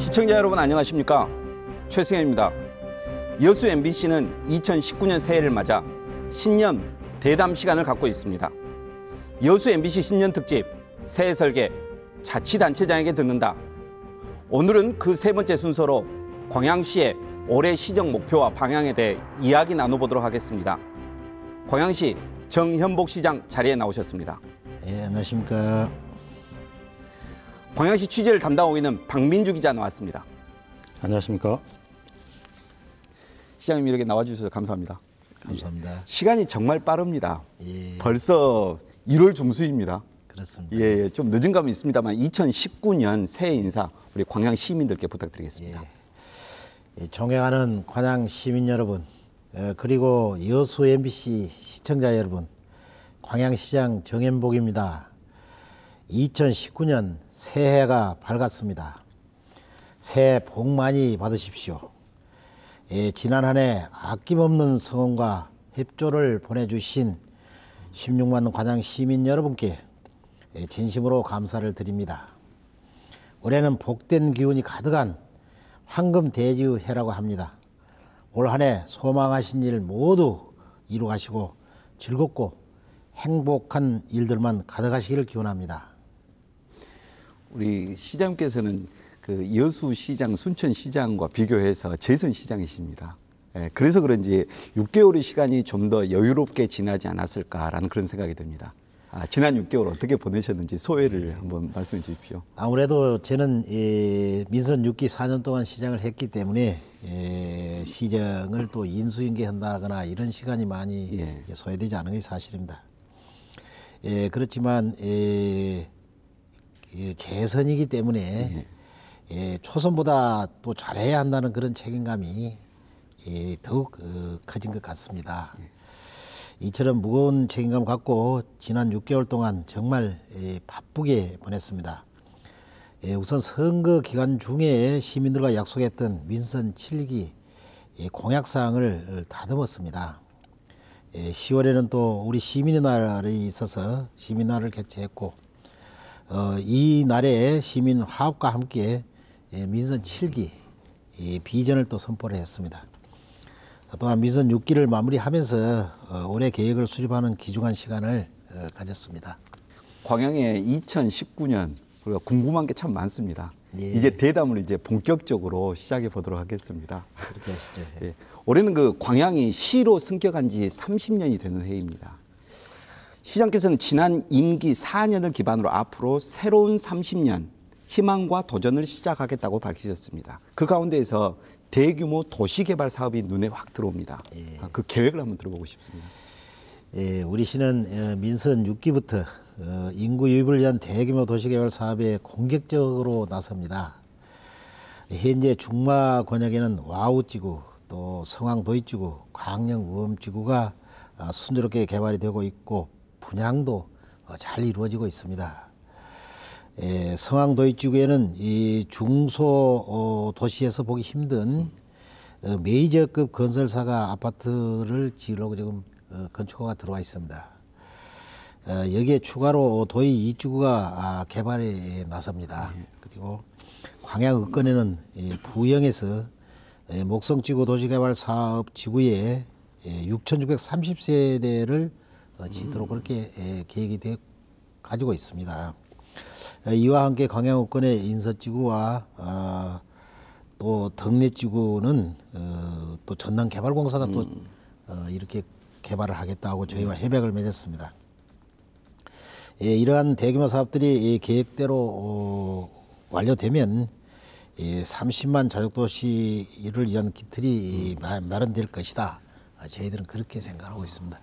시청자 여러분 안녕하십니까? 최승현입니다. 여수 MBC는 2019년 새해를 맞아 신년 대담 시간을 갖고 있습니다. 여수 MBC 신년 특집 새해 설계 자치단체장에게 듣는다. 오늘은 그 세 번째 순서로 광양시의 올해 시정 목표와 방향에 대해 이야기 나눠보도록 하겠습니다. 광양시 정현복 시장 자리에 나오셨습니다. 예, 안녕하십니까. 광양시 취재를 담당하고 있는 박민주 기자 나왔습니다. 안녕하십니까. 시장님 이렇게 나와주셔서 감사합니다. 감사합니다. 시간이 정말 빠릅니다. 예. 벌써 1월 중수입니다. 그렇습니다. 예, 좀 늦은 감은 있습니다만 2019년 새해 인사 우리 광양 시민들께 부탁드리겠습니다. 예. 존경하는 광양 시민 여러분, 그리고 여수 MBC 시청자 여러분, 광양시장 정현복입니다. 2019년 새해가 밝았습니다. 새해 복 많이 받으십시오. 예, 지난 한 해 아낌없는 성원과 협조를 보내주신 16만 광양 시민 여러분께 진심으로 감사를 드립니다. 올해는 복된 기운이 가득한 황금 대지의 해라고 합니다. 올 한 해 소망하신 일 모두 이루가시고 즐겁고 행복한 일들만 가득하시기를 기원합니다. 우리 시장님께서는 그 여수시장, 순천시장과 비교해서 재선시장이십니다. 예, 그래서 그런지 6개월의 시간이 좀 더 여유롭게 지나지 않았을까라는 그런 생각이 듭니다. 지난 6개월 어떻게 보내셨는지 소회를 한번 말씀해 주십시오. 아무래도 저는 민선 6기 4년 동안 시장을 했기 때문에 시정을 또 인수인계한다거나 이런 시간이 많이 소요되지 않은 게 사실입니다. 그렇지만 재선이기 때문에 초선보다 또 잘해야 한다는 그런 책임감이 더욱 커진 것 같습니다. 이처럼 무거운 책임감 갖고 지난 6개월 동안 정말 바쁘게 보냈습니다. 우선 선거 기간 중에 시민들과 약속했던 민선 7기 공약사항을 다듬었습니다. 10월에는 또 우리 시민의 날이 있어서 시민날을 개최했고 이 날에 시민 화합과 함께 민선 7기 비전을 또 선포를 했습니다. 또한 민선 6기를 마무리하면서 올해 계획을 수립하는 귀중한 시간을 가졌습니다. 광양에 2019년 우리가 궁금한 게 참 많습니다. 예. 이제 대담을 이제 본격적으로 시작해 보도록 하겠습니다. 그렇게 하시죠. 예. 올해는 그 광양이 시로 승격한 지 30년이 되는 해입니다. 시장께서는 지난 임기 4년을 기반으로 앞으로 새로운 30년 희망과 도전을 시작하겠다고 밝히셨습니다. 그 가운데에서 대규모 도시개발 사업이 눈에 확 들어옵니다. 그 계획을 한번 들어보고 싶습니다. 우리 시는 민선 6기부터 인구 유입을 위한 대규모 도시개발 사업에 공격적으로 나섭니다. 현재 중마 권역에는 와우지구, 또 성황도입지구, 광양우험지구가 순조롭게 개발이 되고 있고 분양도 잘 이루어지고 있습니다. 성황도입지구에는 이 중소도시에서 보기 힘든 메이저급 건설사가 아파트를 지으려고 지금 건축허가 들어와 있습니다. 여기에 추가로 도의 2지구가 개발에 나섭니다. 그리고 광양 읍권에는 부영에서 목성지구 도시개발 사업 지구에 6,630세대를 짓도록 그렇게 계획이 가지고 있습니다. 이와 함께 광양읍권의 인서지구와 또 덕내지구는 또 전남개발공사가 또 이렇게 개발을 하겠다고 저희와 협약을 맺었습니다. 이러한 대규모 사업들이 계획대로 완료되면 30만 자족도시를 위한 기틀이 마련될 것이다. 저희들은 그렇게 생각하고 있습니다.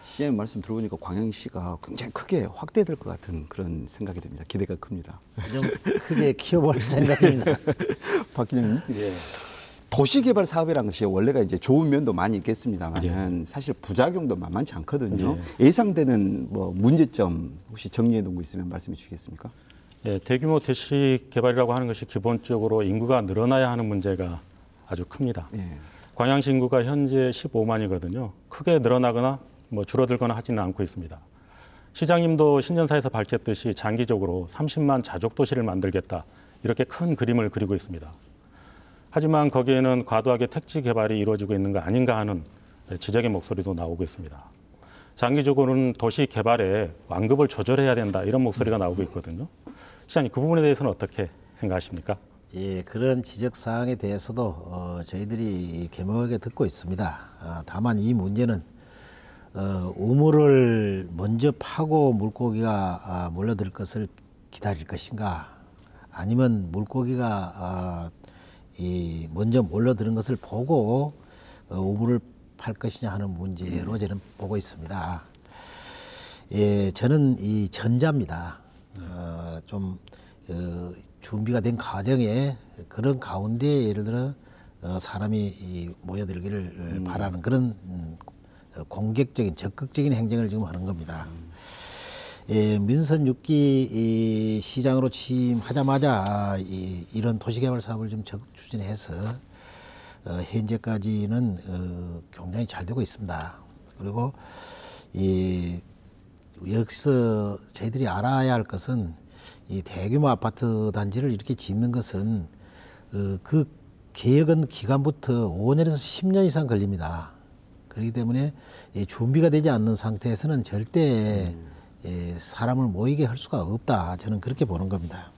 시장님 말씀 들어보니까 광양시가 굉장히 크게 확대될 것 같은 그런 생각이 듭니다. 기대가 큽니다. 좀 크게 키워볼 생각입니다. 박 기자님, 도시개발 사업이라는 것이 원래가 이제 좋은 면도 많이 있겠습니다만 사실 부작용도 만만치 않거든요. 예상되는 뭐 문제점 혹시 정리해 놓은 거 있으면 말씀해 주시겠습니까? 대규모 도시 개발이라고 하는 것이 기본적으로 인구가 늘어나야 하는 문제가 아주 큽니다. 광양시 인구가 현재 15만이거든요. 크게 늘어나거나 뭐 줄어들거나 하지는 않고 있습니다. 시장님도 신년사에서 밝혔듯이 장기적으로 30만 자족도시를 만들겠다 이렇게 큰 그림을 그리고 있습니다. 하지만 거기에는 과도하게 택지 개발이 이루어지고 있는 거 아닌가 하는 지적의 목소리도 나오고 있습니다. 장기적으로는 도시 개발에 완급을 조절해야 된다 이런 목소리가 나오고 있거든요. 시장님, 그 부분에 대해서는 어떻게 생각하십니까? 예, 그런 지적 사항에 대해서도 저희들이 개명하게 듣고 있습니다. 다만 이 문제는 우물을 먼저 파고 물고기가 몰려들 것을 기다릴 것인가, 아니면 물고기가 먼저 몰려드는 것을 보고 우물을 팔 것이냐 하는 문제로 저는 보고 있습니다. 예, 저는 이 전자입니다. 좀 준비가 된 과정에 그런 가운데 예를 들어 사람이 모여들기를 바라는 그런 공격적인 적극적인 행정을 지금 하는 겁니다. 예, 민선 6기 시장으로 취임하자마자 이런 도시개발 사업을 좀 적극 추진해서 현재까지는 굉장히 잘 되고 있습니다. 그리고 여기서 저희들이 알아야 할 것은 이 대규모 아파트 단지를 이렇게 짓는 것은 그 계획은 기간부터 5년에서 10년 이상 걸립니다. 그렇기 때문에 준비가 되지 않는 상태에서는 절대 사람을 모이게 할 수가 없다. 저는 그렇게 보는 겁니다.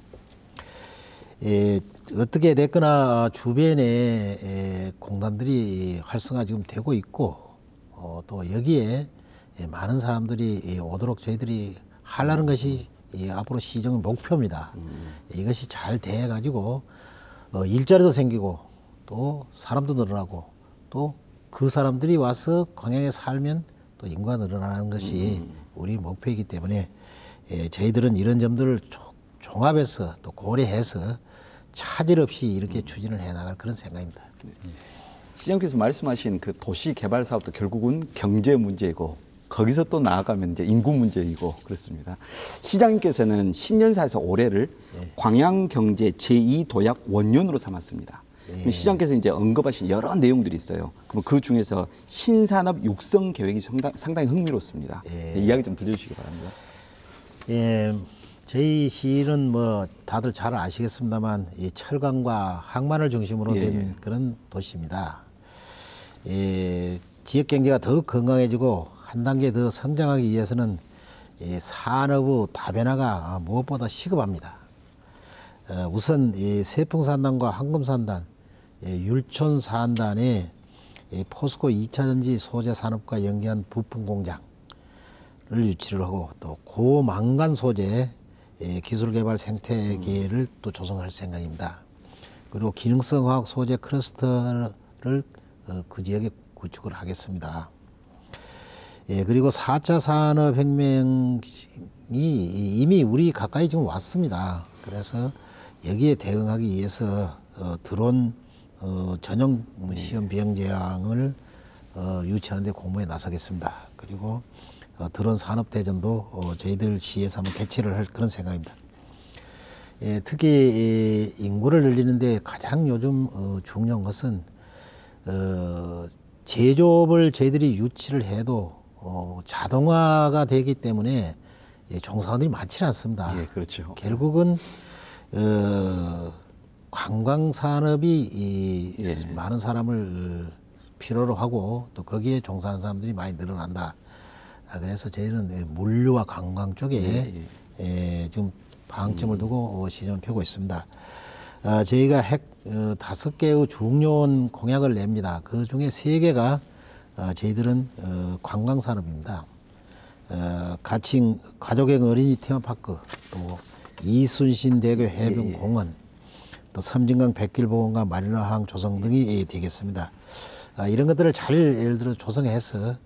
어떻게 됐거나 주변에 공단들이 활성화 지금 되고 있고 또 여기에 많은 사람들이 오도록 저희들이 하려는 것이 앞으로 시정의 목표입니다. 이것이 잘 돼 가지고 일자리도 생기고 또 사람도 늘어나고 또 그 사람들이 와서 광양에 살면 또 인구가 늘어나는 것이 우리 목표이기 때문에 저희들은 이런 점들을 종합해서 또 고려해서 차질 없이 이렇게 추진을 해나갈 그런 생각입니다. 시장님께서 말씀하신 그 도시 개발 사업도 결국은 경제 문제이고 거기서 또 나아가면 이제 인구 문제이고 그렇습니다. 시장님께서는 신년사에서 올해를 광양경제 제2도약 원년으로 삼았습니다. 시장께서 이제 언급하신 여러 내용들이 있어요. 그럼 그 중에서 신산업 육성 계획이 상당히 흥미롭습니다. 이야기 좀 들려주시기 바랍니다. 예, 저희 시는 뭐 다들 잘 아시겠습니다만 이 철강과 항만을 중심으로 된 그런 도시입니다. 지역 경제가 더욱 건강해지고 한 단계 더 성장하기 위해서는 산업의 다변화가 무엇보다 시급합니다. 우선 이 세풍산단과 황금산단, 율촌산단에 포스코 2차전지 소재 산업과 연계한 부품 공장을 유치를 하고 또 고망간 소재 기술개발 생태계를 또 조성할 생각입니다. 그리고 기능성 화학 소재 클러스터를 그 지역에 구축을 하겠습니다. 그리고 4차 산업혁명이 이미 우리 가까이 지금 왔습니다. 그래서 여기에 대응하기 위해서 드론 전용 시험 비용 제한을 유치하는 데 공모에 나서겠습니다. 그리고 드론 산업대전도 저희들 시에서 한번 개최를 할 그런 생각입니다. 특히 인구를 늘리는 데 가장 요즘 중요한 것은 제조업을 저희들이 유치를 해도 자동화가 되기 때문에 종사원들이 많지 않습니다. 예, 그렇죠. 결국은 관광 산업이 많은 사람을 필요로 하고 또 거기에 종사하는 사람들이 많이 늘어난다. 그래서 저희는 물류와 관광 쪽에 지금 방점을 두고 시정을 펴고 있습니다. 저희가 5개의 중요한 공약을 냅니다. 그 중에 3개가 저희들은 관광 산업입니다. 가족의 어린이 테마파크, 또 이순신대교 해변공원, 또 섬진강 백길보건과 마리나항 조성 등이 되겠습니다. 이런 것들을 잘 예를 들어 조성해서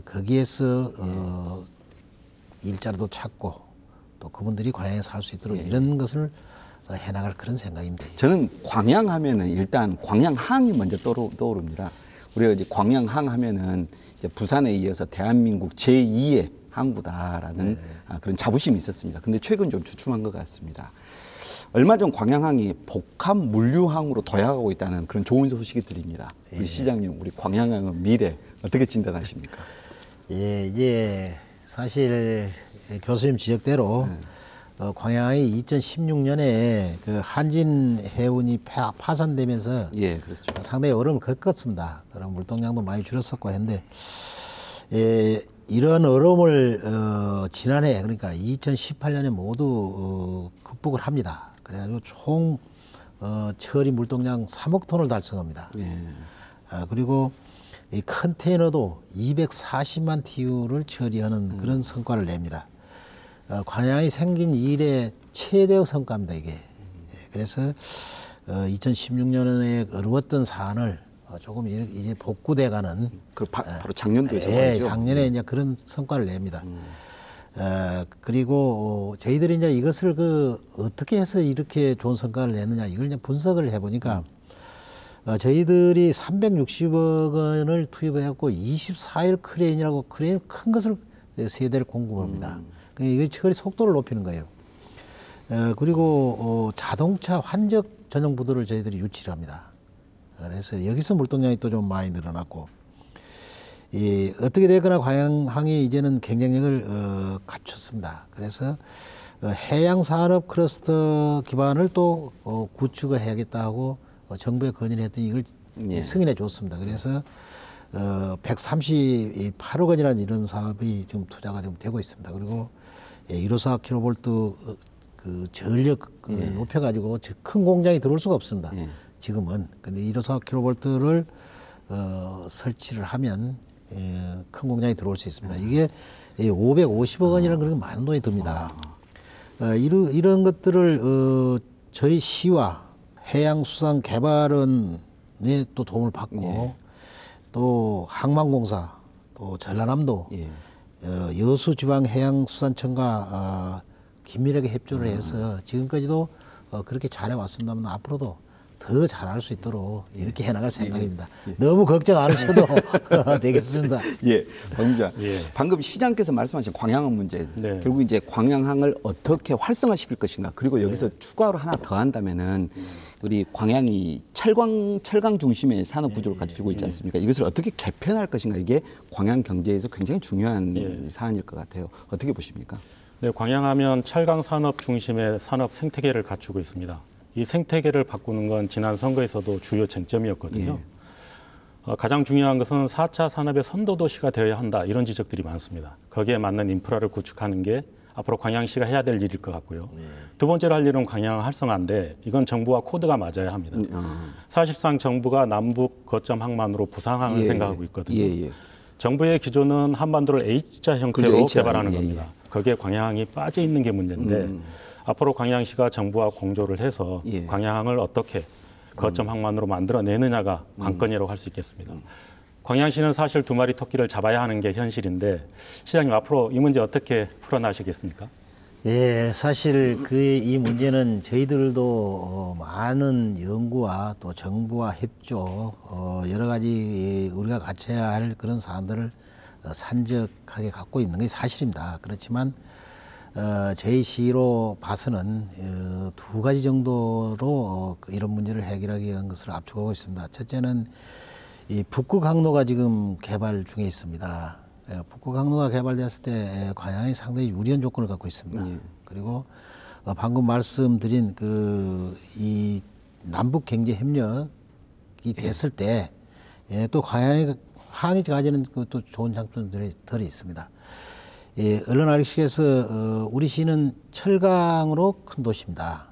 거기에서 일자리도 찾고 또 그분들이 광양에 살 수 있도록 이런 것을 해나갈 그런 생각입니다. 저는 광양 하면은 일단 광양항이 먼저 떠오릅니다. 우리가 이제 광양항 하면은 이제 부산에 이어서 대한민국 제2의 항구다라는 그런 자부심이 있었습니다. 근데 최근 좀 주춤한 것 같습니다. 얼마 전 광양항이 복합 물류항으로 도약하고 있다는 그런 좋은 소식이 들립니다. 우리 시장님, 우리 광양항의 미래 어떻게 진단하십니까? 이제 사실 교수님 지적대로 광양이 2016년에 그 한진 해운이 파산되면서 예, 그렇죠. 상당히 어려움을 겪었습니다. 그런 물동량도 많이 줄었었고 했는데 이런 어려움을 지난해 그러니까 2018년에 모두 극복을 합니다. 그래가지고 총 처리 물동량 3억 톤을 달성합니다. 예. 그리고 이 컨테이너도 240만 TU를 처리하는 그런 성과를 냅니다. 광양이 생긴 이래 최대의 성과입니다, 이게. 그래서 2016년에 어려웠던 사안을 조금 이제 복구돼가는 바로 작년도에서 예, 말이죠. 작년에 이제 그런 성과를 냅니다. 그리고 저희들이 이제 이것을 어떻게 해서 이렇게 좋은 성과를 냈느냐 이걸 이제 분석을 해보니까 저희들이 360억 원을 투입해갖고 24일 크레인이라고 크레인 큰 것을 세 대를 공급합니다. 그러니까 이게 처리 속도를 높이는 거예요. 그리고 자동차 환적 전용 부두를 저희들이 유치를 합니다. 그래서 여기서 물동량이 또 좀 많이 늘어났고, 어떻게 되거나 광양항이 이제는 경쟁력을 갖췄습니다. 그래서 해양 산업 클러스터 기반을 또 구축을 해야겠다 하고 정부에 건의를 했더니 이걸 승인해 줬습니다. 그래서 138억 원이라는 이런 사업이 지금 투자가 좀 되고 있습니다. 그리고 154kV 그 전력 높여가지고 큰 공장이 들어올 수가 없습니다. 지금은. 근데 154kV를 설치를 하면 큰 공장이 들어올 수 있습니다. 이게 550억 원이라는 그런 많은 돈이 듭니다. 이런 것들을 저희 시와 해양수산개발원에 또 도움을 받고 또 항만공사 또 전라남도 여수지방해양수산청과 긴밀하게 협조를 해서 지금까지도 그렇게 잘해왔습니다만 앞으로도 더 잘할 수 있도록 이렇게 해나갈 생각입니다. 너무 걱정 안 하셔도 되겠습니다. 예, 박 기자. 예. 방금 시장께서 말씀하신 광양항 문제, 네. 결국 이제 광양항을 어떻게 활성화시킬 것인가. 그리고 여기서 추가로 하나 더 한다면은 우리 광양이 철강 중심의 산업 구조를 가지고 있지 않습니까? 이것을 어떻게 개편할 것인가. 이게 광양 경제에서 굉장히 중요한 사안일 것 같아요. 어떻게 보십니까? 네, 광양하면 철강 산업 중심의 산업 생태계를 갖추고 있습니다. 이 생태계를 바꾸는 건 지난 선거에서도 주요 쟁점이었거든요. 가장 중요한 것은 4차 산업의 선도도시가 되어야 한다 이런 지적들이 많습니다. 거기에 맞는 인프라를 구축하는 게 앞으로 광양시가 해야 될 일일 것 같고요. 두 번째로 할 일은 광양 활성화인데 이건 정부와 코드가 맞아야 합니다. 사실상 정부가 남북 거점 항만으로 부산항을 생각하고 있거든요. 정부의 기조는 한반도를 H자 형태로 개발하는 겁니다. 거기에 광양항이 빠져 있는 게 문제인데 앞으로 광양시가 정부와 공조를 해서 광양항을 어떻게 거점 항만으로 만들어내느냐가 관건이라고 할 수 있겠습니다. 광양시는 사실 두 마리 토끼를 잡아야 하는 게 현실인데 시장님 앞으로 이 문제 어떻게 풀어나시겠습니까? 예, 사실 이 문제는 저희들도 많은 연구와 또 정부와 협조 여러 가지 우리가 갖춰야 할 그런 사안들을 산적하게 갖고 있는 게 사실입니다. 그렇지만 저희 시로 봐서는 두 가지 정도로 이런 문제를 해결하기 위한 것을 압축하고 있습니다. 첫째는 이 북극항로가 지금 개발 중에 있습니다. 북극항로가 개발되었을 때 광양이 상당히 유리한 조건을 갖고 있습니다. 그리고 방금 말씀드린 이 남북 경제 협력이 됐을 때 또 광양이 가지는 또 좋은 장점들이 있습니다. 언론 아시겠서 우리 시는 철강으로 큰 도시입니다.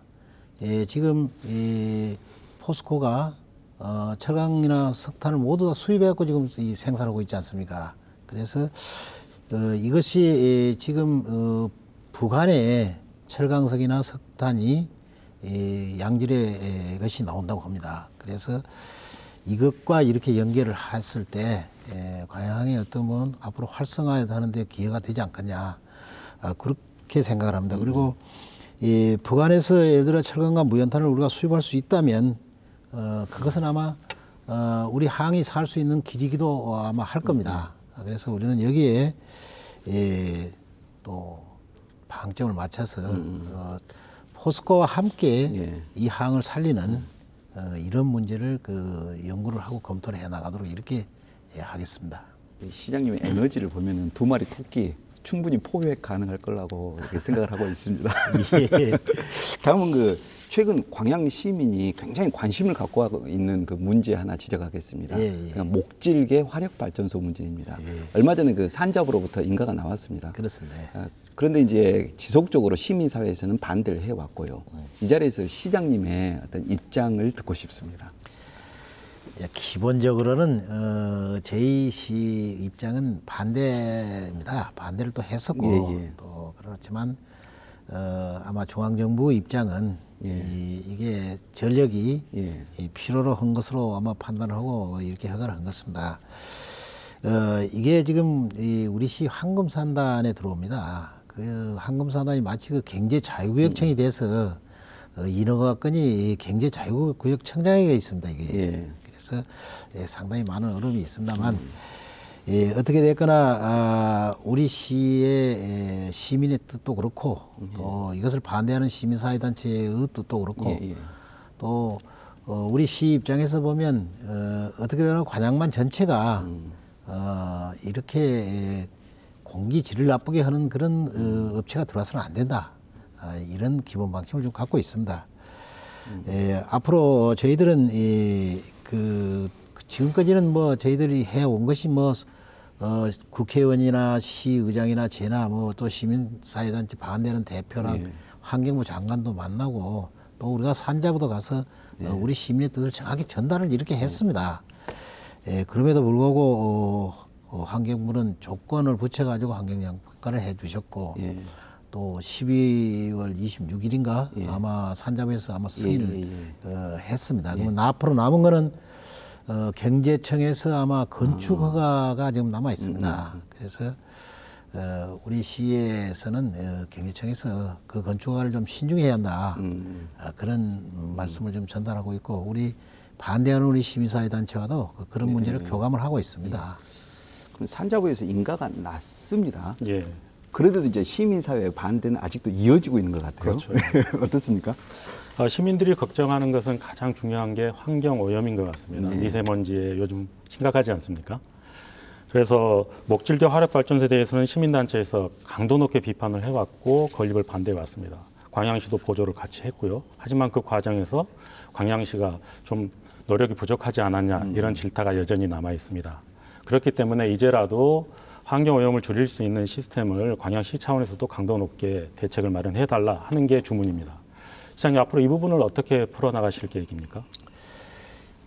지금 포스코가 철강이나 석탄을 모두 다 수입해갖고 지금 생산하고 있지 않습니까? 그래서 이것이 지금 북한에 철강석이나 석탄이 양질의 것이 나온다고 합니다. 그래서 이것과 이렇게 연결을 했을 때 광양항이 어떤 뭐 앞으로 활성화하는 데 기회가 되지 않겠냐 그렇게 생각을 합니다. 그리고 북한에서 예를 들어 철강과 무연탄을 우리가 수입할 수 있다면 그것은 아마 우리 항이 살 수 있는 길이기도 아마 할 겁니다. 그래서 우리는 여기에 또 방점을 맞춰서 포스코와 함께 이 항을 살리는 이런 문제를 연구를 하고 검토를 해 나가도록 이렇게 하겠습니다. 시장님의 에너지를 보면은 두 마리 토끼 충분히 포획 가능할 거라고 이렇게 생각을 하고 있습니다. 예. 다음은 최근 광양 시민이 굉장히 관심을 갖고 있는 그 문제 하나 지적하겠습니다. 그러니까 목질개 화력발전소 문제입니다. 얼마 전에 산자부로부터 인가가 나왔습니다. 그렇습니다. 그런데 이제 지속적으로 시민사회에서는 반대를 해왔고요. 이 자리에서 시장님의 어떤 입장을 듣고 싶습니다. 기본적으로는 저희 시 입장은 반대입니다. 반대를 또 했었고 또 그렇지만 아마 중앙정부 입장은 이게 전력이 필요로 한 것으로 아마 판단을 하고 이렇게 허가를 한 것입니다. 이게 지금 우리 시 황금산단에 들어옵니다. 그 황금산단이 마치 그 경제자유구역청이 돼서 인허가 건이 경제자유구역청장에게 있습니다. 이게. 그래서 상당히 많은 어려움이 있습니다만 어떻게 됐거나 우리 시의 시민의 뜻도 그렇고 또 이것을 반대하는 시민사회단체의 뜻도 그렇고 또 우리 시 입장에서 보면 어떻게 되나 관양만 전체가 이렇게 공기 질을 나쁘게 하는 그런 업체가 들어와서는 안 된다. 이런 기본 방침을 좀 갖고 있습니다. 앞으로 저희들은 지금까지는 뭐 저희들이 해온 것이 국회의원이나 시의장이나 제나 또 시민사회단체 반대하는 대표랑 환경부 장관도 만나고 또 우리가 산자부도 가서 우리 시민의 뜻을 정확히 전달을 이렇게 했습니다. 그럼에도 불구하고 환경부는 조건을 붙여가지고 환경영향평가를 해주셨고 또 12월 26일인가 아마 산자부에서 아마 승인을 했습니다. 그러면 앞으로 남은 거는 경제청에서 아마 건축 허가가 지금 남아 있습니다. 그래서 우리 시에서는 경제청에서 그 건축 허가를 좀 신중해야 한다. 그런 말씀을 좀 전달하고 있고 우리 반대하는 우리 시민사회단체와도 그런 문제를 교감을 하고 있습니다. 그럼 산자부에서 인가가 났습니다. 예. 그래도 이제 시민사회의 반대는 아직도 이어지고 있는 것 같아요. 그렇죠. 어떻습니까? 시민들이 걱정하는 것은 가장 중요한 게 환경 오염인 것 같습니다. 미세먼지에 요즘 심각하지 않습니까? 그래서 목질개 화력발전소에 대해서는 시민단체에서 강도 높게 비판을 해왔고 건립을 반대해 왔습니다. 광양시도 보조를 같이 했고요. 하지만 그 과정에서 광양시가 좀 노력이 부족하지 않았냐 이런 질타가 여전히 남아 있습니다. 그렇기 때문에 이제라도 환경오염을 줄일 수 있는 시스템을 광양시 차원에서도 강도 높게 대책을 마련해달라 하는 게 주문입니다. 시장님, 앞으로 이 부분을 어떻게 풀어나가실 계획입니까?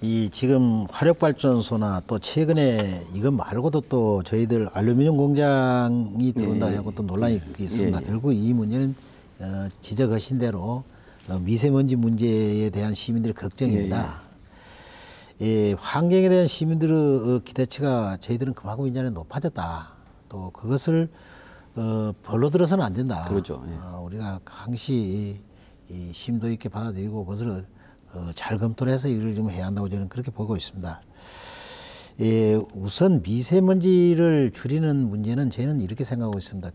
이 지금 화력발전소나 또 최근에 이것 말고도 또 저희들 알루미늄 공장이 들어온다 하고 또 논란이 있습니다. 결국 이 문제는 지적하신 대로 미세먼지 문제에 대한 시민들의 걱정입니다. 환경에 대한 시민들의 기대치가 저희들은 그만큼 이제는 높아졌다. 또 그것을 벌로 들어서는 안 된다. 그렇죠. 우리가 항시 심도 있게 받아들이고 그것을 잘 검토를 해서 일을 좀 해야 한다고 저는 그렇게 보고 있습니다. 우선 미세먼지를 줄이는 문제는 저희는 이렇게 생각하고 있습니다.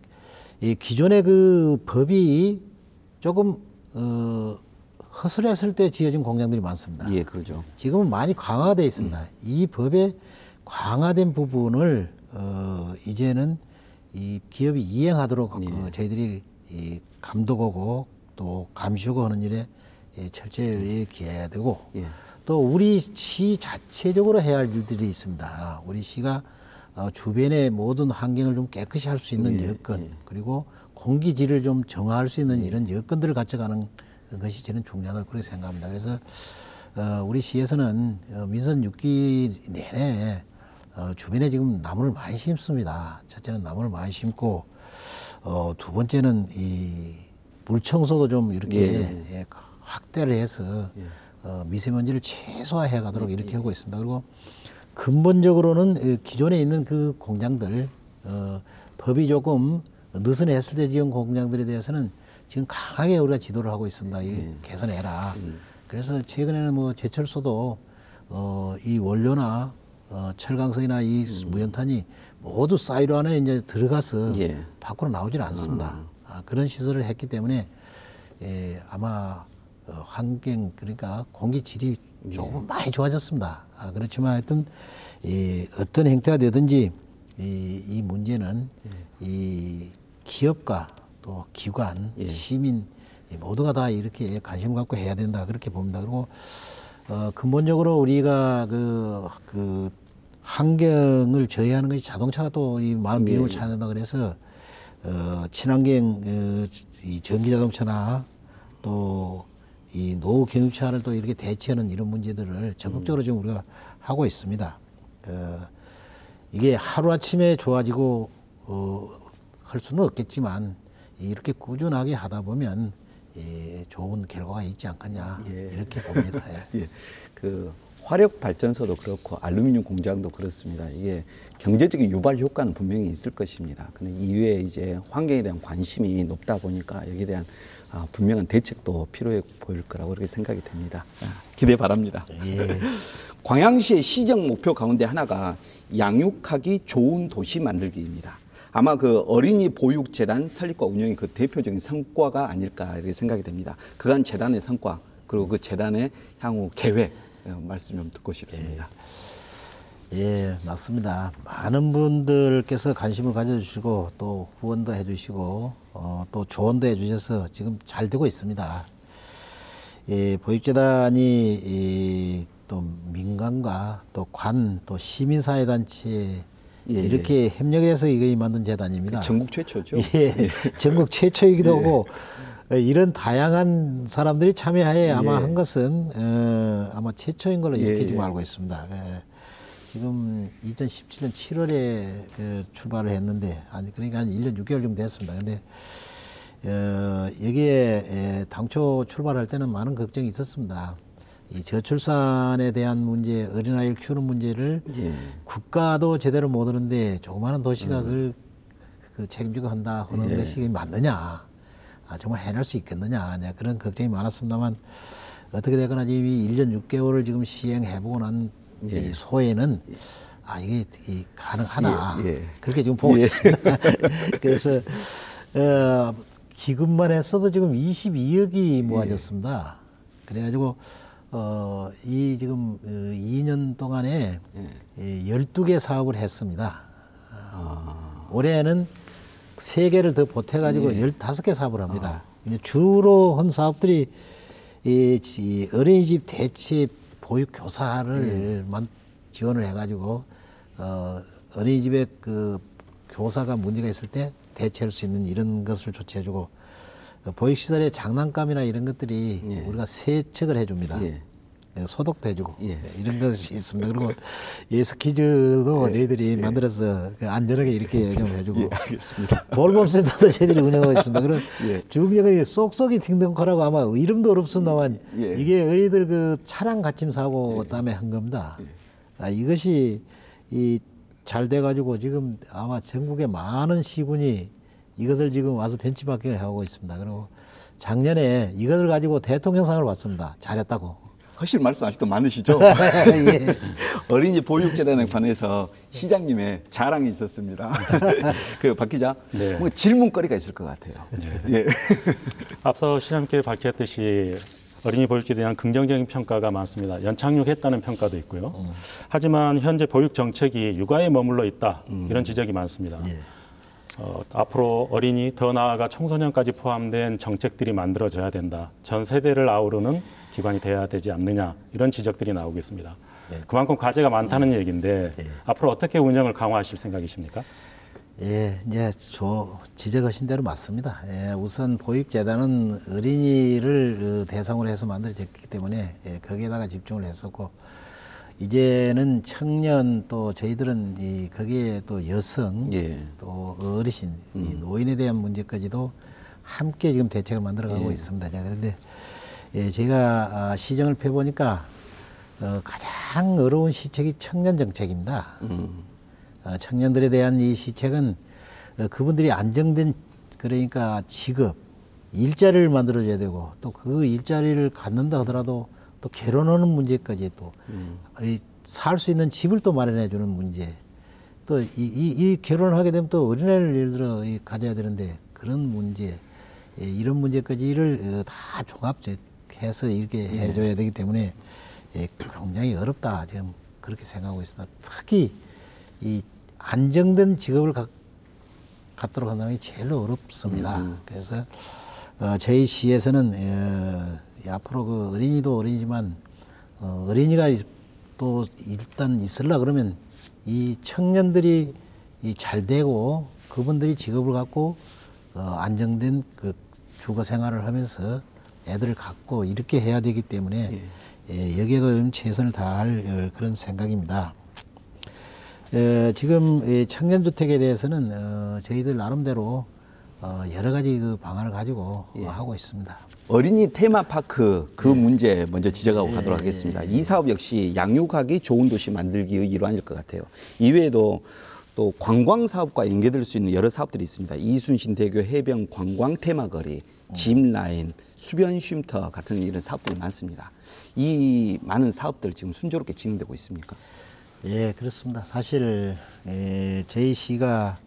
기존의 그 법이 조금 허술했을 때 지어진 공장들이 많습니다. 예, 그렇죠. 지금은 많이 강화되어 있습니다. 이 법의 강화된 부분을 이제는 이 기업이 이행하도록 저희들이 감독하고 또 감시하고 하는 일에 철저히 기해야 되고 또 우리 시 자체적으로 해야 할 일들이 있습니다. 우리 시가 주변의 모든 환경을 좀 깨끗이 할 수 있는 여건 그리고 공기질을 좀 정화할 수 있는 이런 여건들을 갖춰가는 것이 저는 중요하다고 그렇게 생각합니다. 그래서 우리 시에서는 민선 6기 내내 주변에 지금 나무를 많이 심습니다. 첫째는 나무를 많이 심고 두 번째는 이 물청소도 좀 이렇게 확대를 해서 미세먼지를 최소화해 가도록 이렇게 하고 있습니다. 그리고 근본적으로는 기존에 있는 그 공장들 법이 조금 느슨했을 때 지은 공장들에 대해서는 지금 강하게 우리가 지도를 하고 있습니다. 개선해라. 그래서 최근에는 뭐 제철소도 이 원료나 철강성이나 이 무연탄이 모두 사이로 안에 이제 들어가서 밖으로 나오질 않습니다. 그런 시설을 했기 때문에 아마 환경 그러니까 공기 질이 조금 많이 좋아졌습니다. 그렇지만 하여튼 어떤 행태가 되든지 이 문제는 이 기업과 또 기관, 시민 모두가 다 이렇게 관심 갖고 해야 된다 그렇게 봅니다. 그리고 근본적으로 우리가 그 환경을 저해하는 것이 자동차가 또 이 많은 비용을 차야 된다 그래서 친환경 이 전기 자동차나 또 이 노후 경유차를 또 이렇게 대체하는 이런 문제들을 적극적으로 지금 우리가 하고 있습니다. 이게 하루아침에 좋아지고 할 수는 없겠지만 이렇게 꾸준하게 하다 보면 좋은 결과가 있지 않겠냐 이렇게 봅니다. 예. 그 화력 발전소도 그렇고 알루미늄 공장도 그렇습니다. 이게 경제적인 유발 효과는 분명히 있을 것입니다. 근데 이외에 이제 환경에 대한 관심이 높다 보니까 여기에 대한 분명한 대책도 필요해 보일 거라고 그렇게 생각이 됩니다. 기대 바랍니다. 예. 광양시의 시정 목표 가운데 하나가 양육하기 좋은 도시 만들기입니다. 아마 그 어린이 보육재단 설립과 운영이 그 대표적인 성과가 아닐까 이렇게 생각이 됩니다. 그간 재단의 성과 그리고 그 재단의 향후 계획 말씀 좀 듣고 싶습니다. 예, 맞습니다. 많은 분들께서 관심을 가져주시고 또 후원도 해주시고 또 조언도 해주셔서 지금 잘 되고 있습니다. 보육재단이 또 민간과 또 관, 또 시민사회단체 이렇게 협력해서 이거 만든 재단입니다. 전국 최초죠? 예, 전국 최초이기도 하고 이런 다양한 사람들이 참여하에 아마 한 것은 아마 최초인 걸로 이렇게 지금 알고 있습니다. 지금 2017년 7월에 출발을 했는데 그러니까 한 1년 6개월 정도 됐습니다. 근데 여기에 당초 출발할 때는 많은 걱정이 있었습니다. 이 저출산에 대한 문제, 어린아이를 키우는 문제를 국가도 제대로 못 하는데 조그마한 도시가 그걸 책임지고 한다 하는 것이 맞느냐, 정말 해낼 수 있겠느냐, 그런 걱정이 많았습니다만 어떻게 되거나 지금 이 1년 6개월을 지금 시행해보고 난 이 소에는 이게 가능하다 그렇게 지금 보고 있습니다. 그래서 기금만 했어도 지금 22억이 모아졌습니다. 그래가지고 이 지금 2년 동안에 12개 사업을 했습니다. 올해는 3개를 더 보태가지고 15개 사업을 합니다. 주로 한 사업들이 이 어린이집 대체 보육교사를 지원을 해가지고 어린이집에 그 교사가 문제가 있을 때 대체할 수 있는 이런 것을 조치해주고 보육시설의 장난감이나 이런 것들이 우리가 세척을 해줍니다. 소독도 해주고 이런 것이 있습니다. 그리고 예스키즈도 저희들이 만들어서 안전하게 이렇게 좀 해주고 알겠습니다. 돌봄센터도 저희들이 운영하고 있습니다. 그런 주국역의 쏙쏙이 딩동커라고 아마 이름도 어렵습니다만 이게 어린이들 그 차량 갇힘 사고 때문에 한 겁니다. 이것이 잘 돼가지고 지금 아마 전국의 많은 시군이 이것을 지금 와서 벤치마킹을 하고 있습니다. 그리고 작년에 이것을 가지고 대통령상을 받습니다. 잘했다고. 훨씬 말씀 아직도 많으시죠? 어린이 보육재단에 관해서 시장님의 자랑이 있었습니다. 그 박 기자, 뭐 질문거리가 있을 것 같아요. 앞서 시장님께 밝혔듯이 어린이 보육에 대한 긍정적인 평가가 많습니다. 연착륙했다는 평가도 있고요. 하지만 현재 보육 정책이 육아에 머물러 있다 이런 지적이 많습니다. 앞으로 어린이 더 나아가 청소년까지 포함된 정책들이 만들어져야 된다. 전 세대를 아우르는 기관이 돼야 되지 않느냐 이런 지적들이 나오고 있습니다. 그만큼 과제가 많다는 얘기인데 앞으로 어떻게 운영을 강화하실 생각이십니까? 이제 지적하신 대로 맞습니다. 우선 보육재단은 어린이를 대상으로 해서 만들어졌기 때문에 거기에다가 집중을 했었고 이제는 청년 또 저희들은 거기에 또 여성 또 어르신 노인에 대한 문제까지도 함께 지금 대책을 만들어가고 있습니다. 그런데 제가 시정을 펴보니까 가장 어려운 시책이 청년 정책입니다. 청년들에 대한 이 시책은 그분들이 안정된 그러니까 직업, 일자리를 만들어줘야 되고 또 그 일자리를 갖는다 하더라도 또 결혼하는 문제까지 또 살 수 있는 집을 또 마련해 주는 문제 또 이 결혼을 하게 되면 또 어린애를 예를 들어 가져야 되는데 그런 문제 이런 문제까지를 다 종합해서 이렇게 해줘야 되기 때문에 굉장히 어렵다 지금 그렇게 생각하고 있습니다. 특히 이 안정된 직업을 갖도록 한다는 게 제일 어렵습니다. 그래서 저희 시에서는 앞으로 그 어린이도 어린이지만 어린이가 또 일단 있으려 그러면 이 청년들이 잘 되고 그분들이 직업을 갖고 안정된 그 주거 생활을 하면서 애들을 갖고 이렇게 해야 되기 때문에 여기에도 좀 최선을 다할 그런 생각입니다. 지금 청년주택에 대해서는 저희들 나름대로 여러 가지 그 방안을 가지고 하고 있습니다. 어린이 테마파크 그 문제 먼저 지적하고 가도록 하겠습니다. 이 사업 역시 양육하기 좋은 도시 만들기의 일환일 것 같아요. 이외에도 또 관광 사업과 연계될 수 있는 여러 사업들이 있습니다. 이순신 대교 해변 관광 테마거리, 짚라인, 수변 쉼터 같은 이런 사업들이 많습니다. 이 많은 사업들 지금 순조롭게 진행되고 있습니까? 예, 그렇습니다. 사실 저희 시가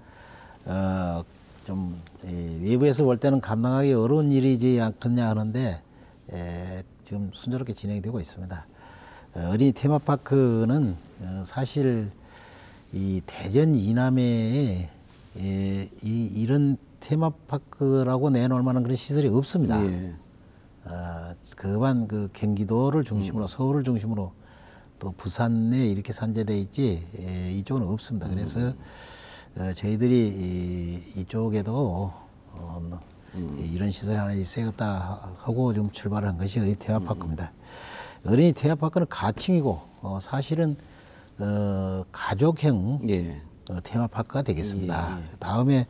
좀 외부에서 볼 때는 감당하기 어려운 일이지 않겠냐 하는데 지금 순조롭게 진행이 되고 있습니다. 어린이 테마파크는 사실 이 대전 이남에 이런 테마파크라고 내놓을 만한 그런 시설이 없습니다. 예. 그만 그 경기도를 중심으로 서울을 중심으로 또 부산에 이렇게 산재돼 있지 이쪽은 없습니다. 그래서 저희들이 이쪽에도 이런 시설이 하나 있어야겠다 하고 좀 출발한 것이 어린이 테마파크입니다. 어린이 테마파크는 가칭이고 사실은 가족형 테마파크가 되겠습니다. 다음에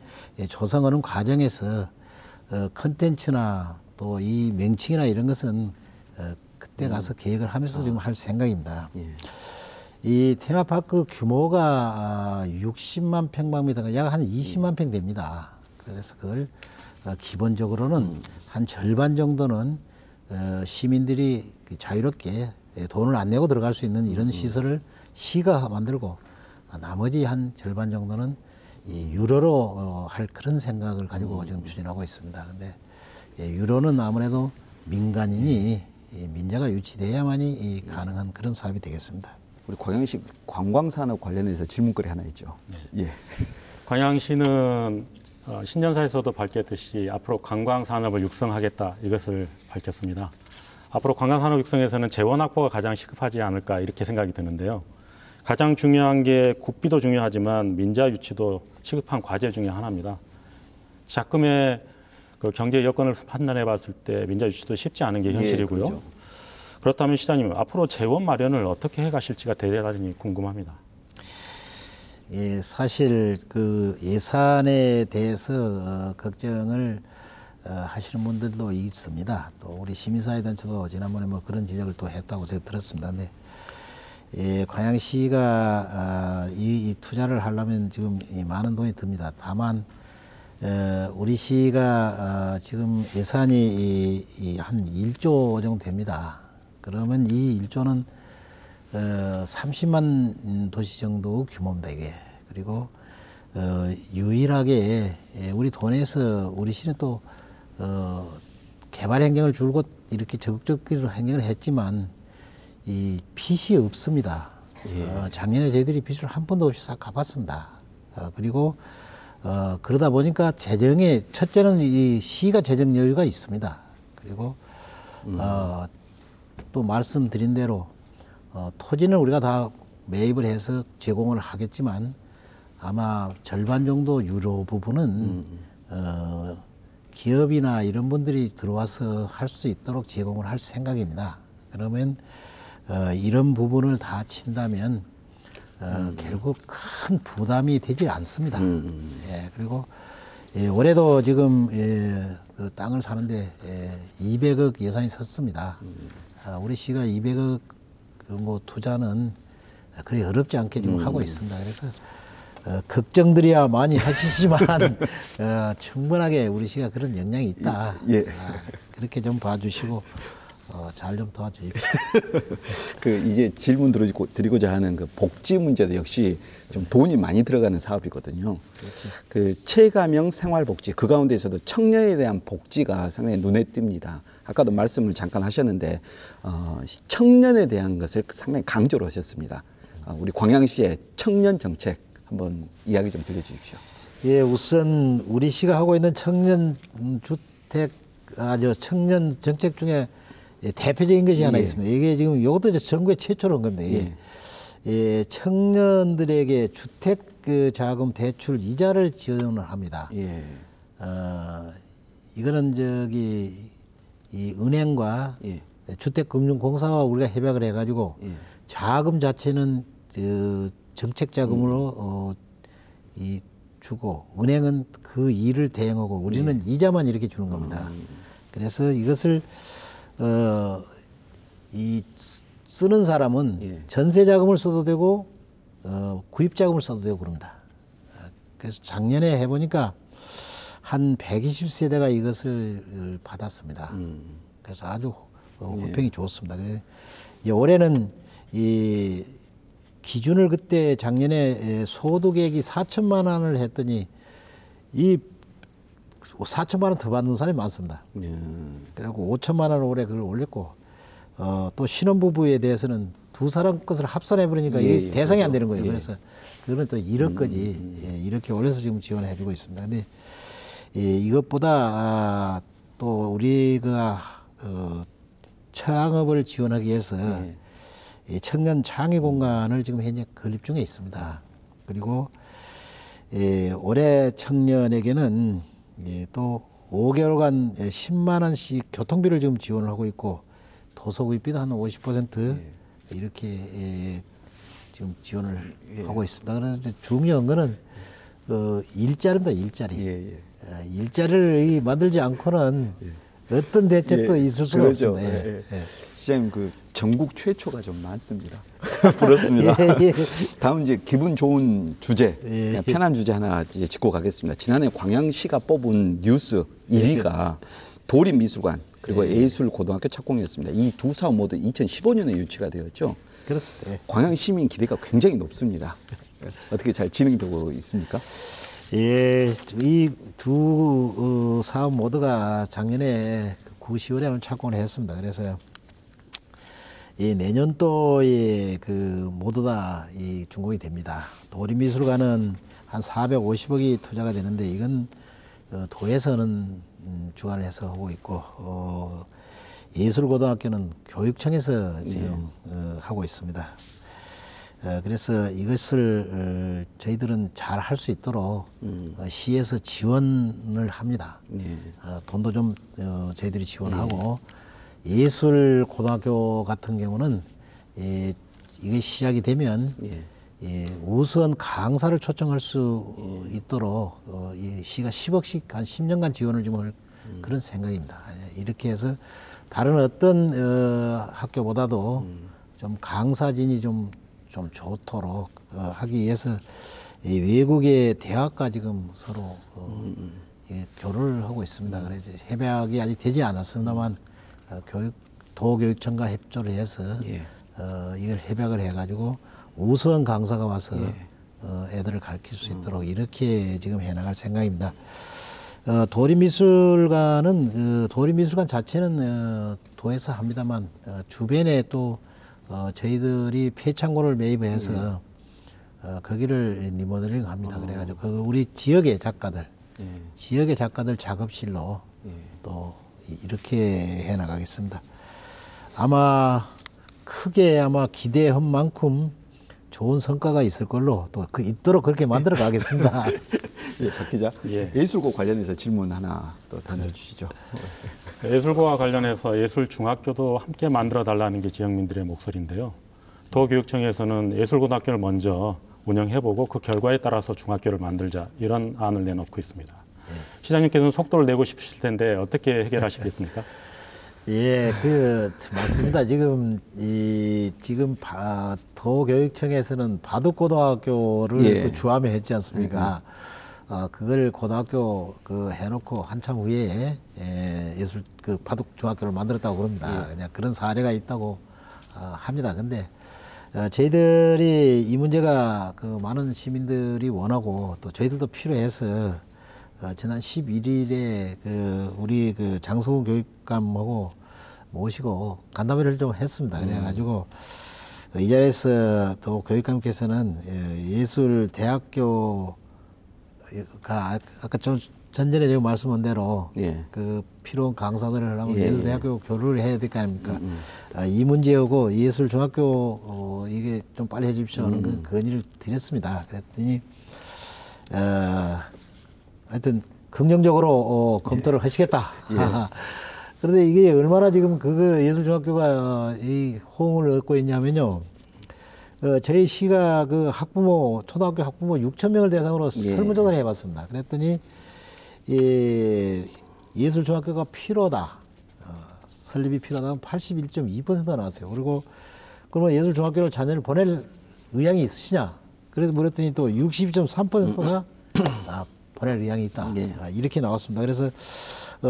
조성하는 과정에서 컨텐츠나 또 이 명칭이나 이런 것은 그때 가서 계획을 하면서 지금 할 생각입니다. 이 테마파크 규모가 60만 평방미터가 약 한 20만 평 됩니다. 그래서 그걸 기본적으로는 한 절반 정도는 시민들이 자유롭게 돈을 안 내고 들어갈 수 있는 이런 시설을 시가 만들고 나머지 한 절반 정도는 이 유료로 할 그런 생각을 가지고 지금 추진하고 있습니다. 근데 유료는 아무래도 민간인이 민자가 유치돼야만이 가능한 그런 사업이 되겠습니다. 우리 광양시 관광산업 관련해서 질문거리 하나 있죠. 예. 광양시는 신년사에서도 밝혔듯이 앞으로 관광산업을 육성하겠다 이것을 밝혔습니다. 앞으로 관광산업 육성에서는 재원 확보가 가장 시급하지 않을까 이렇게 생각이 드는데요. 가장 중요한 게 국비도 중요하지만 민자 유치도 시급한 과제 중에 하나입니다. 작금의 그 경제 여건을 판단해 봤을 때 민자 유치도 쉽지 않은 게 현실이고요. 그렇죠. 그렇다면 시장님 앞으로 재원 마련을 어떻게 해 가실지가 대단히 궁금합니다. 예, 사실 그 예산에 대해서 걱정을 하시는 분들도 있습니다. 또 우리 시민사회단체도 지난번에 뭐 그런 지적을 또 했다고 제가 들었습니다. 근데 광양시가 이 투자를 하려면 지금 많은 돈이 듭니다. 다만 우리 시가 지금 예산이 한 1조 정도 됩니다. 그러면 이 1조는 30만 도시 정도 규모입니다, 이게. 그리고 유일하게 우리 돈에서 우리 시는 또 개발 행정을 줄곧 이렇게 적극적으로 행정을 했지만 이 빚이 없습니다. 작년에 저희들이 빚을 한 번도 없이 싹 갚았습니다. 그리고 그러다 보니까 재정에 첫째는 이 시가 재정 여유가 있습니다. 그리고 또 말씀드린 대로 토지는 우리가 다 매입을 해서 제공을 하겠지만 아마 절반 정도 유료 부분은 기업이나 이런 분들이 들어와서 할 수 있도록 제공을 할 생각입니다. 그러면 이런 부분을 다 친다면 결국 큰 부담이 되지 않습니다. 그리고 올해도 지금 그 땅을 사는데 200억 예산이 섰습니다. 우리 시가 200억 뭐 투자는 그리 어렵지 않게 지금 하고 있습니다. 그래서 걱정들이야 많이 하시지만 충분하게 우리 시가 그런 역량이 있다. 그렇게 좀 봐주시고 잘 좀 도와주십시오. 그 이제 질문 드리고자 하는 그 복지 문제도 역시 좀 돈이 많이 들어가는 사업이거든요. 그렇지. 그 체감형 생활복지 그 가운데서도 청년에 대한 복지가 상당히 눈에 띕니다. 아까도 말씀을 잠깐 하셨는데 청년에 대한 것을 상당히 강조를 하셨습니다. 우리 광양시의 청년 정책 한번 이야기 좀 들려주십시오. 예, 우선 우리 시가 하고 있는 청년 주택, 청년 정책 중에 대표적인 것이 하나 있습니다. 이게 지금 이것도 전국에 최초로 한 겁니다. 예, 청년들에게 주택 그 자금 대출 이자를 지원을 합니다. 예. 이거는 이 은행과 주택금융공사와 우리가 협약을 해가지고 자금 자체는 정책 자금으로 주고 은행은 그 일을 대행하고 우리는 이자만 이렇게 주는 겁니다. 그래서 이것을 쓰는 사람은 전세 자금을 써도 되고 구입 자금을 써도 되고 그럽니다. 그래서 작년에 해보니까 한 120세대가 이것을 받았습니다. 그래서 아주 호평이 좋습니다. 그래서 올해는 이 기준을 그때 작년에 소득액이 4천만 원을 했더니 이 4천만 원 더 받는 사람이 많습니다. 그래갖고 5천만 원 올해 그걸 올렸고 또 신혼부부에 대해서는 두 사람 것을 합산해 버리니까 이게 대상이 안 되는 거예요. 그래서 그거는 또 1억까지 이렇게 올려서 지금 지원해 주고 있습니다. 근데 이것보다 또 우리가 창업을 지원하기 위해서 청년 창의 공간을 지금 현재 건립 중에 있습니다. 그리고 올해 청년에게는 또 5개월간 10만 원씩 교통비를 지금 지원을 하고 있고 도서구입비도 한 50% 이렇게 지금 지원을 하고 있습니다. 그런데 중요한 거는 일자리입니다. 일자리. 일자리를 만들지 않고는 어떤 대책도 있을 수가 없습니다. 시장님 그 전국 최초가 좀 많습니다. 부럽습니다. 다음 이제 기분 좋은 주제, 편한 주제 하나 이제 짚고 가겠습니다. 지난해 광양시가 뽑은 뉴스 1위가 도립미술관 그리고 예술고등학교 착공이었습니다. 이 두 사업 모두 2015년에 유치가 되었죠. 그렇습니다. 광양 시민 기대가 굉장히 높습니다. 어떻게 잘 진행되고 있습니까? 예, 이 두 사업 모두가 작년에 9, 10월에 착공을 했습니다. 그래서 이 내년도에 모두 다 준공이 됩니다. 도립미술관은 한 450억이 투자가 되는데 이건 도에서는 주관을 해서 하고 있고 예술고등학교는 교육청에서 지금 하고 있습니다. 그래서 이것을 저희들은 잘 할 수 있도록 시에서 지원을 합니다. 돈도 좀 저희들이 지원하고 예술고등학교 같은 경우는 이게 시작이 되면 우수한 강사를 초청할 수 있도록 이 시가 10억씩 한 10년간 지원을 좀 할 그런 생각입니다. 이렇게 해서 다른 어떤 학교보다도 좀 강사진이 좀 좋도록 하기 위해서 이 외국의 대학과 지금 서로 교류를 하고 있습니다. 그래서 협약이 아직 되지 않았습니다만 도교육청과 협조를 해서 이걸 협약을 해가지고 우수한 강사가 와서 애들을 가르칠 수 있도록 이렇게 지금 해나갈 생각입니다. 도립미술관은 도립미술관 자체는 도에서 합니다만 주변에 또 저희들이 폐창고를 매입해서 거기를 리모델링 합니다. 그래가지고 우리 지역의 작가들 작업실로 또 이렇게 해 나가겠습니다. 아마 크게 기대한 만큼 좋은 성과가 있을 걸로 또 있도록 그렇게 만들어 가겠습니다. 박 기자, 예술고 관련해서 질문 하나 또 던져주시죠. 예술고와 관련해서 예술중학교도 함께 만들어 달라는 게 지역민들의 목소리인데요. 도교육청에서는 예술고등학교를 먼저 운영해보고 그 결과에 따라서 중학교를 만들자 이런 안을 내놓고 있습니다. 시장님께서는 속도를 내고 싶으실 텐데 어떻게 해결하시겠습니까? 예, 맞습니다. 지금 도교육청에서는 바둑고등학교를 주암에 했지 않습니까? 그걸 고등학교 해놓고 한참 후에 예술 바둑 중학교를 만들었다고 그럽니다. 그냥 그런 사례가 있다고 합니다. 근데 저희들이 이 문제가 많은 시민들이 원하고 또 저희들도 필요해서 지난 11일에 우리 장성훈 교육감하고 모시고 간담회를 좀 했습니다. 그래가지고 이 자리에서 또 교육감께서는 예술대학교가 아까 좀 전전에 제가 말씀한 대로 예. 그 필요한 강사들을 하려면 예, 예술대학교 교류를 해야 될 거 아닙니까? 이 문제하고 예술중학교 이게 좀 빨리 해주십시오 하는 그 건의를 드렸습니다. 그랬더니 하여튼 긍정적으로 검토를 하시겠다. 그런데 이게 얼마나 지금 그 예술중학교가 이 호응을 얻고 있냐면요. 저희 시가 그 학부모, 초등학교 학부모 6,000명을 대상으로 설문조사를 해봤습니다. 그랬더니 예술중학교가 필요하다. 설립이 필요하다면 81.2%가 나왔어요. 그리고 그러면 예술중학교를 자녀를 보낼 의향이 있으시냐? 그래서 물었더니 또 62.3%가 보낼 의향이 있다. 예. 이렇게 나왔습니다. 그래서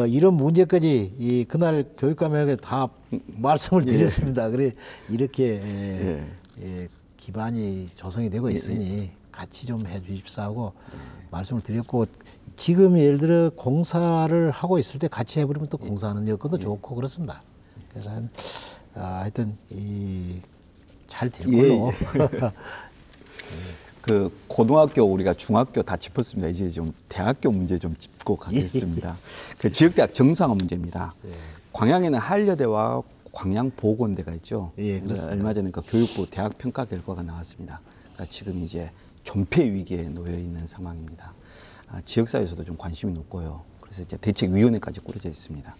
이런 문제까지 그날 교육감에게 다 말씀을 드렸습니다. 그래 이렇게 기반이 조성이 되고 있으니 같이 좀 해주십사 하고 말씀을 드렸고, 지금 예를 들어 공사를 하고 있을 때 같이 해버리면 또 공사하는 여건도 좋고 그렇습니다. 그래서 하여튼 잘 될 걸로. 그 고등학교 우리가 중학교 다 짚었습니다. 이제 좀 대학교 문제 좀 짚고 가겠습니다. 그 지역대학 정상화 문제입니다. 광양에는 한려대와 광양보건대가 있죠. 예, 그렇습니다. 얼마 전에 그 교육부 대학 평가 결과가 나왔습니다. 그러니까 지금 이제 존폐 위기에 놓여 있는 상황입니다. 지역사회에서도 좀 관심이 높고요. 그래서 이제 대책위원회까지 꾸려져 있습니다.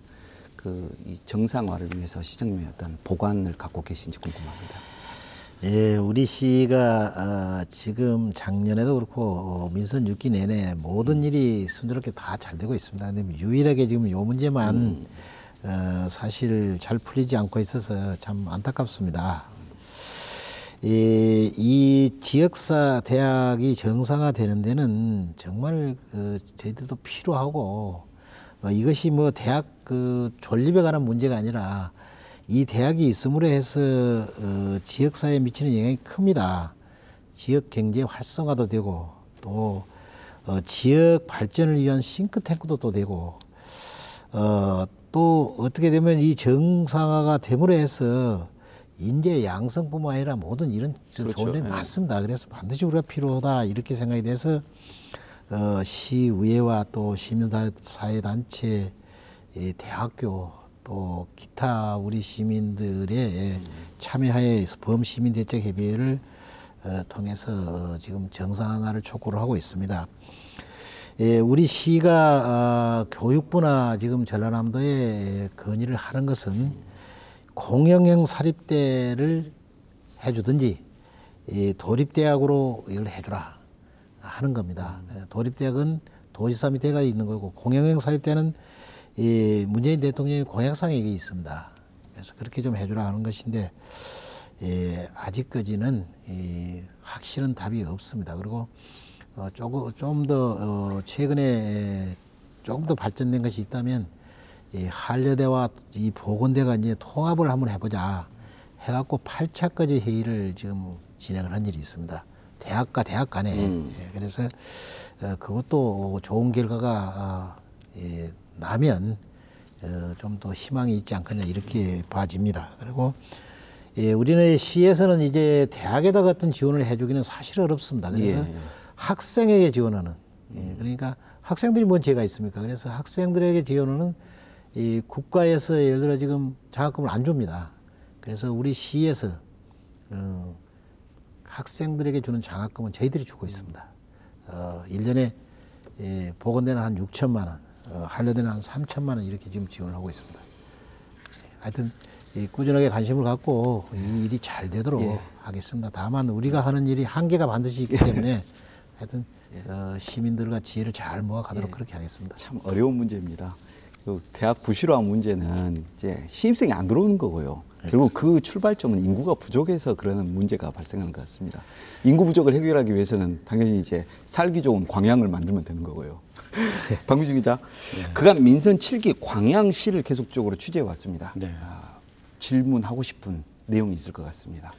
이 정상화를 위해서 시장님의 어떤 보관을 갖고 계신지 궁금합니다. 예, 우리 시가 지금 작년에도 그렇고 민선 6기 내내 모든 일이 순조롭게 다 잘 되고 있습니다. 근데 유일하게 지금 요 문제만 사실 잘 풀리지 않고 있어서 참 안타깝습니다. 이 지역사 대학이 정상화되는 데는 정말 저희들도 필요하고 이것이 뭐 대학 존립에 관한 문제가 아니라 이 대학이 있음으로 해서 지역사회에 미치는 영향이 큽니다. 지역 경제 활성화도 되고 또 지역 발전을 위한 싱크탱크도 또 되고 또 어떻게 되면 이 정상화가 됨으로 해서 인재 양성뿐만 아니라 모든 이런 그렇죠. 좋은 점이 많습니다. 그래서 반드시 우리가 필요하다 이렇게 생각이 돼서 시의회와 또 시민사회단체, 대학교 또 기타 우리 시민들의 참여하에 범시민대책협의회를 통해서 지금 정상화를 촉구를 하고 있습니다. 우리 시가 교육부나 지금 전라남도에 건의를 하는 것은 공영형 사립대를 해주든지 도립대학으로 이걸 해주라 하는 겁니다. 도립대학은 도지사 밑에가 있는 거고 공영형 사립대는 문재인 대통령의 공약상에 이게 있습니다. 그래서 그렇게 좀 해주라 하는 것인데 아직까지는 확실한 답이 없습니다. 그리고 좀 더 최근에 조금 더 발전된 것이 있다면 한려대와 이 보건대가 이제 통합을 한번 해보자 해갖고 8차까지 회의를 지금 진행을 한 일이 있습니다. 대학과 대학 간에. 그래서 그것도 좋은 결과가 나면 좀 더 희망이 있지 않겠냐 이렇게 봐집니다. 그리고 우리는 시에서는 이제 대학에다 같은 지원을 해주기는 사실 어렵습니다. 그래서 학생에게 지원하는 그러니까 학생들이 뭔 죄가 있습니까? 그래서 학생들에게 지원하는 이 국가에서 예를 들어 지금 장학금을 안 줍니다. 그래서 우리 시에서 학생들에게 주는 장학금은 저희들이 주고 있습니다. 1년에 보건대는 한 6천만 원, 한려대는 한 3천만 원 이렇게 지금 지원을 하고 있습니다. 하여튼 꾸준하게 관심을 갖고 이 일이 잘 되도록 하겠습니다. 다만 우리가 하는 일이 한계가 반드시 있기 때문에 하여튼 시민들과 지혜를 잘 모아가도록 그렇게 하겠습니다. 참 어려운 문제입니다. 대학 부실화 문제는 이제 신입생이 안 들어오는 거고요. 결국 그 출발점은 인구가 부족해서 그러는 문제가 발생하는 것 같습니다. 인구 부족을 해결하기 위해서는 당연히 이제 살기 좋은 광양을 만들면 되는 거고요. 박미주 기자, 그간 민선 7기 광양시를 계속적으로 취재해 왔습니다. 네. 질문하고 싶은 내용이 있을 것 같습니다.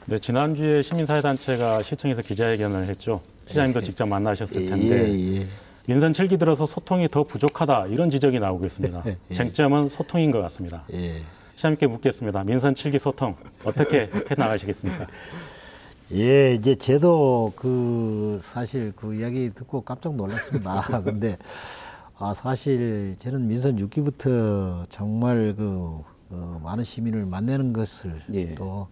네, 지난주에 시민사회단체가 시청에서 기자회견을 했죠. 시장님도 직접 만나셨을 텐데 민선 7기 들어서 소통이 더 부족하다 이런 지적이 나오고 있습니다. 쟁점은 소통인 것 같습니다. 시장님께 묻겠습니다. 민선 7기 소통 어떻게 해 나가시겠습니까? 예, 이제 저도 사실 그 이야기 듣고 깜짝 놀랐습니다. 근데 사실 저는 민선 6기부터 정말 많은 시민을 만나는 것을 예. 또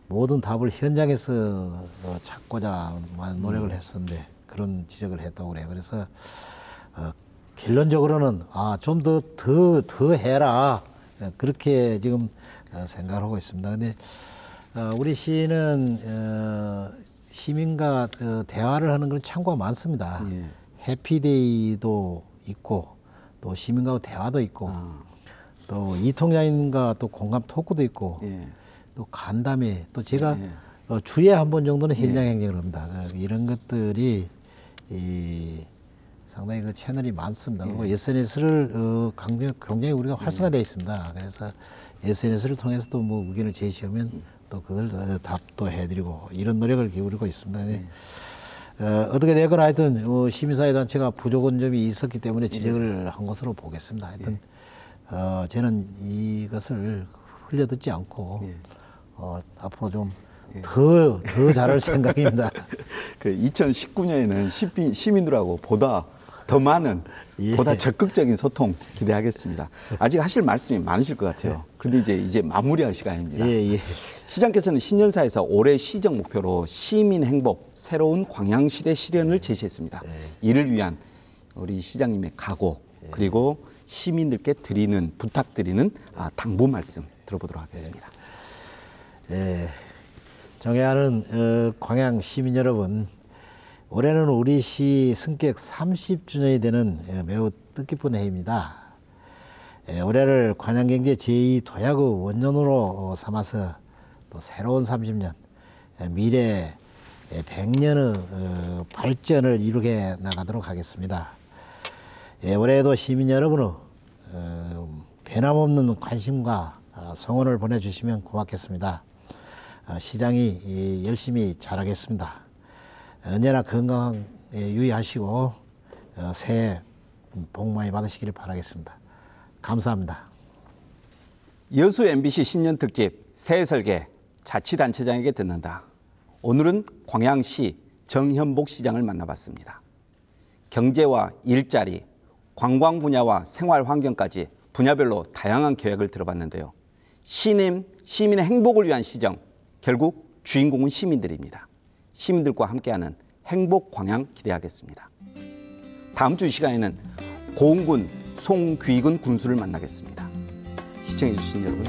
모든 답을 현장에서 찾고자 많은 노력을 했었는데 그런 지적을 했다고 그래요. 그래서 결론적으로는 좀 더 해라 그렇게 지금 생각을 하고 있습니다. 근데 우리 시는 시민과 대화를 하는 그런 창구가 많습니다. 예. 해피데이도 있고 또 시민과 대화도 있고 또 이통장님과 또 공감 토크도 있고 예. 또 간담회 또 제가 주에 한 번 정도는 현장 행정을 합니다. 이런 것들이 상당히 그 채널이 많습니다. 그리고 SNS를 굉장히 우리가 활성화되어 있습니다. 그래서 SNS를 통해서도 뭐 의견을 제시하면 또 그걸 답도 해드리고 이런 노력을 기울이고 있습니다. 네. 어떻게 되거나 하여튼 시민사회단체가 부족한 점이 있었기 때문에 지적을 한 것으로 보겠습니다. 하여튼 저는 이것을 흘려듣지 않고 앞으로 좀 더 잘할 생각입니다. 2019년에는 시민들하고 보다 더 많은 보다 적극적인 소통 기대하겠습니다. 아직 하실 말씀이 많으실 것 같아요. 그런데 이제 마무리할 시간입니다. 시장께서는 신년사에서 올해 시정 목표로 시민 행복, 새로운 광양시대 실현을 제시했습니다. 이를 위한 우리 시장님의 각오 그리고 시민들께 부탁드리는 당부 말씀 들어보도록 하겠습니다. 존경하는 광양 시민 여러분, 올해는 우리 시 승격 30주년이 되는 매우 뜻깊은 해입니다. 올해를 광양경제 제2도약의 원년으로 삼아서 또 새로운 30년, 미래 100년의 발전을 이루게 나가도록 하겠습니다. 올해에도 시민 여러분의 변함없는 관심과 성원을 보내주시면 고맙겠습니다. 시장이 열심히 잘하겠습니다. 언제나 건강 유의하시고 새해 복 많이 받으시기를 바라겠습니다. 감사합니다. 여수 MBC 신년 특집 새해 설계 자치단체장에게 듣는다. 오늘은 광양시 정현복 시장을 만나봤습니다. 경제와 일자리, 관광 분야와 생활 환경까지 분야별로 다양한 계획을 들어봤는데요. 시민의 행복을 위한 시정, 결국 주인공은 시민들입니다. 시민들과 함께하는 행복 광양 기대하겠습니다. 다음 주 이 시간에는 고흥군 송귀근 군수를 만나겠습니다. 시청해 주신 여러분